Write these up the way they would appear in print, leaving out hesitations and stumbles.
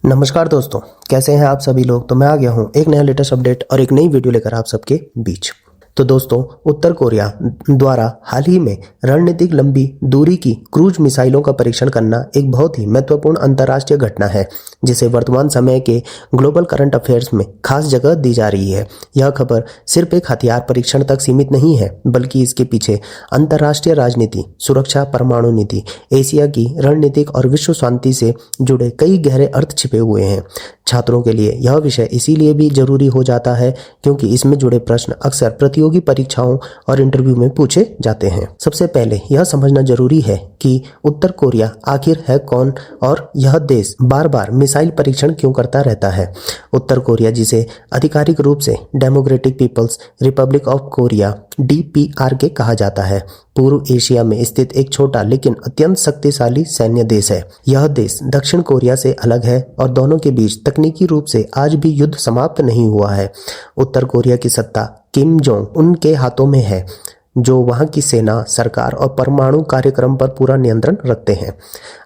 नमस्कार दोस्तों, कैसे हैं आप सभी लोग। तो मैं आ गया हूं एक नया लेटेस्ट अपडेट और एक नई वीडियो लेकर आप सबके बीच। तो दोस्तों, उत्तर कोरिया द्वारा हाल ही में रणनीतिक लंबी दूरी की क्रूज मिसाइलों का परीक्षण करना एक बहुत ही महत्वपूर्ण अंतर्राष्ट्रीय घटना है, जिसे वर्तमान समय के ग्लोबल करंट अफेयर्स में खास जगह दी जा रही है। यह खबर सिर्फ एक हथियार परीक्षण तक सीमित नहीं है, बल्कि इसके पीछे अंतर्राष्ट्रीय राजनीति, सुरक्षा, परमाणु नीति, एशिया की रणनीतिक और विश्व शांति से जुड़े कई गहरे अर्थ छिपे हुए हैं। छात्रों के लिए यह विषय इसीलिए भी जरूरी हो जाता है क्योंकि इसमें जुड़े प्रश्न अक्सर प्रतियोगी परीक्षाओं और इंटरव्यू में पूछे जाते हैं। सबसे पहले यह समझना जरूरी है कि उत्तर कोरिया आखिर है कौन और यह देश बार बार मिसाइल परीक्षण क्यों करता रहता है। उत्तर कोरिया, जिसे आधिकारिक रूप से Democratic People's Republic of Korea DPRK कहा जाता है, पूर्व एशिया में स्थित एक छोटा लेकिन अत्यंत शक्तिशाली सैन्य देश है। यह देश दक्षिण कोरिया से अलग है और दोनों के बीच तकनीकी रूप से आज भी युद्ध समाप्त नहीं हुआ है। उत्तर कोरिया की सत्ता किम जोंग उन के हाथों में है, जो वहां की सेना, सरकार और परमाणु कार्यक्रम पर पूरा नियंत्रण रखते हैं।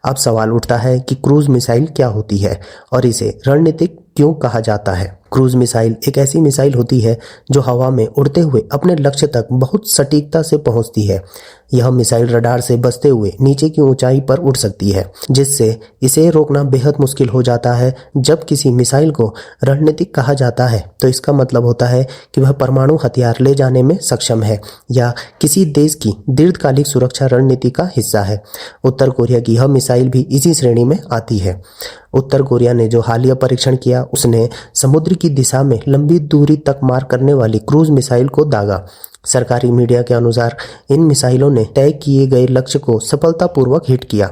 अब सवाल उठता है कि क्रूज मिसाइल क्या होती है और इसे रणनीतिक क्यों कहा जाता है। क्रूज मिसाइल एक ऐसी मिसाइल होती है जो हवा में उड़ते हुए अपने लक्ष्य तक बहुत सटीकता से पहुंचती है। यह मिसाइल रडार से बचते हुए नीचे की ऊंचाई पर उड़ सकती है, जिससे इसे रोकना बेहद मुश्किल हो जाता है। जब किसी मिसाइल को रणनीतिक कहा जाता है तो इसका मतलब होता है कि वह परमाणु हथियार ले जाने में सक्षम है या किसी देश की दीर्घकालिक सुरक्षा रणनीति का हिस्सा है। उत्तर कोरिया की यह मिसाइल भी इसी श्रेणी में आती है। उत्तर कोरिया ने जो हालिया परीक्षण किया, उसने समुद्र की दिशा में लंबी दूरी तक मार करने वाली क्रूज मिसाइल को दागा। सरकारी मीडिया के अनुसार इन मिसाइलों ने तय किए गए लक्ष्य को सफलतापूर्वक हिट किया।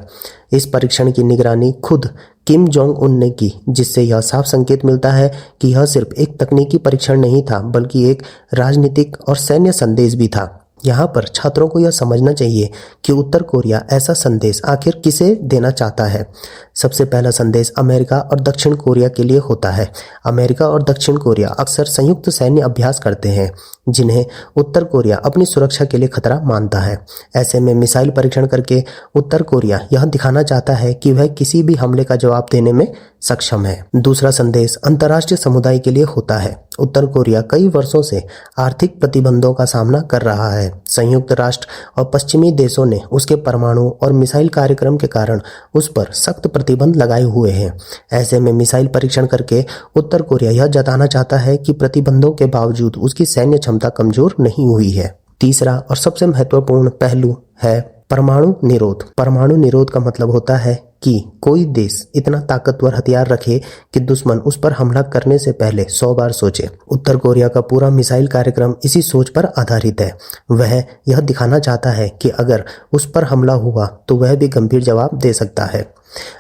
इस परीक्षण की निगरानी खुद किम जोंग उन ने की, जिससे यह साफ संकेत मिलता है कि यह सिर्फ एक तकनीकी परीक्षण नहीं था, बल्कि एक राजनीतिक और सैन्य संदेश भी था। यहाँ पर छात्रों को यह समझना चाहिए कि उत्तर कोरिया ऐसा संदेश आखिर किसे देना चाहता है। सबसे पहला संदेश अमेरिका और दक्षिण कोरिया के लिए होता है। अमेरिका और दक्षिण कोरिया अक्सर संयुक्त सैन्य अभ्यास करते हैं, जिन्हें उत्तर कोरिया अपनी सुरक्षा के लिए खतरा मानता है। ऐसे में मिसाइल परीक्षण करके उत्तर कोरिया यह दिखाना चाहता है कि वह किसी भी हमले का जवाब देने में सक्षम है। दूसरा संदेश अंतर्राष्ट्रीय समुदाय के लिए होता है। उत्तर कोरिया कई वर्षों से आर्थिक प्रतिबंधों का सामना कर रहा है। संयुक्त राष्ट्र और पश्चिमी देशों ने उसके परमाणु और मिसाइल कार्यक्रम के कारण उस पर सख्त प्रतिबंध लगाए हुए हैं। ऐसे में मिसाइल परीक्षण करके उत्तर कोरिया यह जताना चाहता है कि प्रतिबंधों के बावजूद उसकी सैन्य क्षमता कमजोर नहीं हुई है। तीसरा और सबसे महत्वपूर्ण पहलू है परमाणु निरोध। परमाणु निरोध का मतलब होता है कि कोई देश इतना ताकतवर हथियार रखे कि दुश्मन उस पर हमला करने से पहले 100 बार सोचे। उत्तर कोरिया का पूरा मिसाइल कार्यक्रम इसी सोच पर आधारित है। वह यह दिखाना चाहता है कि अगर उस पर हमला हुआ तो वह भी गंभीर जवाब दे सकता है।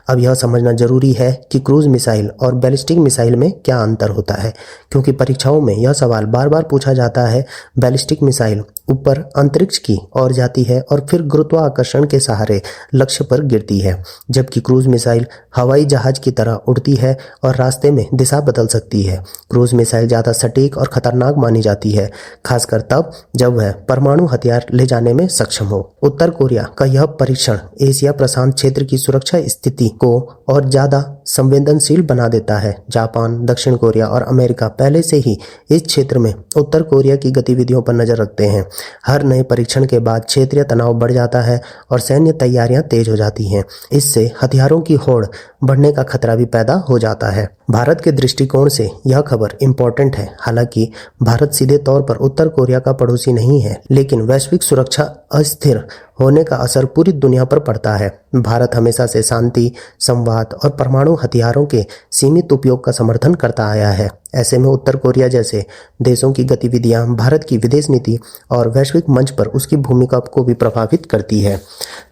अब यह समझना जरूरी है कि क्रूज मिसाइल और बैलिस्टिक मिसाइल में क्या अंतर होता है, क्योंकि परीक्षाओं में यह सवाल बार बार पूछा जाता है। बैलिस्टिक मिसाइल ऊपर अंतरिक्ष की ओर जाती है और फिर गुरुत्वाकर्षण के सहारे लक्ष्य पर गिरती है, जबकि क्रूज मिसाइल हवाई जहाज की तरह उड़ती है और रास्ते में दिशा बदल सकती है। क्रूज मिसाइल ज्यादा सटीक और खतरनाक मानी जाती है, खासकर तब जब वह परमाणु हथियार ले जाने में सक्षम हो। उत्तर कोरिया का यह परीक्षण एशिया प्रशांत क्षेत्र की सुरक्षा स्थिति को और ज्यादा संवेदनशील बना देता है। जापान, दक्षिण कोरिया और अमेरिका पहले से ही इस क्षेत्र में उत्तर कोरिया की गतिविधियों पर नजर रखते हैं। हर नए परीक्षण के बाद क्षेत्रीय तनाव बढ़ जाता है और सैन्य तैयारियां तेज हो जाती हैं। इससे हथियारों की होड़ बढ़ने का खतरा भी पैदा हो जाता है। भारत के दृष्टिकोण से यह खबर इम्पोर्टेंट है। हालांकि भारत सीधे तौर पर उत्तर कोरिया का पड़ोसी नहीं है, लेकिन वैश्विक सुरक्षा अस्थिर होने का असर पूरी दुनिया पर पड़ता है। भारत हमेशा से शांति, संवाद और परमाणु हथियारों के सीमित उपयोग का समर्थन करता आया है। ऐसे में उत्तर कोरिया जैसे देशों की गतिविधियां भारत की विदेश नीति और वैश्विक मंच पर उसकी भूमिका को भी प्रभावित करती है।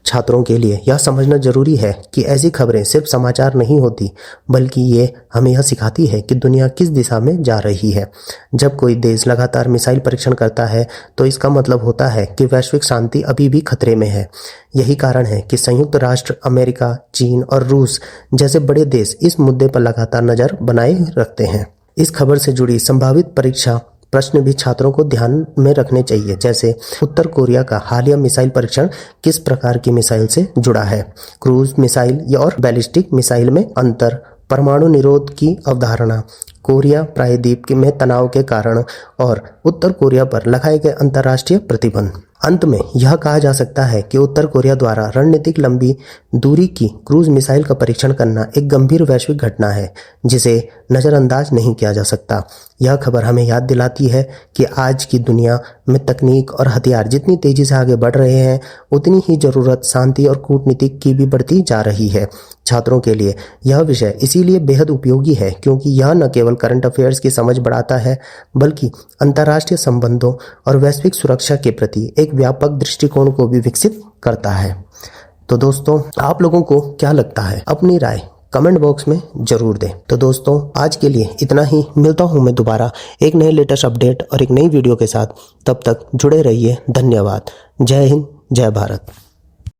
छात्रों के लिए यह समझना जरूरी है कि ऐसी खबरें सिर्फ समाचार नहीं होती, बल्कि ये हमें यह सिखाती है कि दुनिया किस दिशा में जा रही है। जब कोई देश लगातार मिसाइल परीक्षण करता है तो इसका मतलब होता है कि वैश्विक शांति अभी भी खतरे में है। यही कारण है कि संयुक्त राष्ट्र, अमेरिका, चीन और रूस जैसे बड़े देश इस मुद्दे पर लगातार नजर बनाए रखते हैं। इस खबर से जुड़ी संभावित परीक्षा प्रश्न भी छात्रों को ध्यान में रखने चाहिए, जैसे उत्तर कोरिया का हालिया मिसाइल परीक्षण किस प्रकार की मिसाइल से जुड़ा है, क्रूज मिसाइल और बैलिस्टिक मिसाइल में अंतर, परमाणु निरोध की अवधारणा, कोरिया प्रायद्वीप में तनाव के कारण और उत्तर कोरिया पर लगाए गए अंतर्राष्ट्रीय प्रतिबंध। अंत में यह कहा जा सकता है कि उत्तर कोरिया द्वारा रणनीतिक लंबी दूरी की क्रूज मिसाइल का परीक्षण करना एक गंभीर वैश्विक घटना है जिसे नज़रअंदाज नहीं किया जा सकता। यह खबर हमें याद दिलाती है कि आज की दुनिया में तकनीक और हथियार जितनी तेजी से आगे बढ़ रहे हैं, उतनी ही ज़रूरत शांति और कूटनीति की भी बढ़ती जा रही है। छात्रों के लिए यह विषय इसीलिए बेहद उपयोगी है क्योंकि यह न केवल करंट अफेयर्स की समझ बढ़ाता है, बल्कि अंतर्राष्ट्रीय संबंधों और वैश्विक सुरक्षा के प्रति एक व्यापक दृष्टिकोण को भी विकसित करता है। तो दोस्तों, आप लोगों को क्या लगता है? अपनी राय कमेंट बॉक्स में जरूर दें। तो दोस्तों, आज के लिए इतना ही। मिलता हूं मैं दोबारा एक नए लेटेस्ट अपडेट और एक नई वीडियो के साथ। तब तक जुड़े रहिए। धन्यवाद। जय हिंद, जय भारत।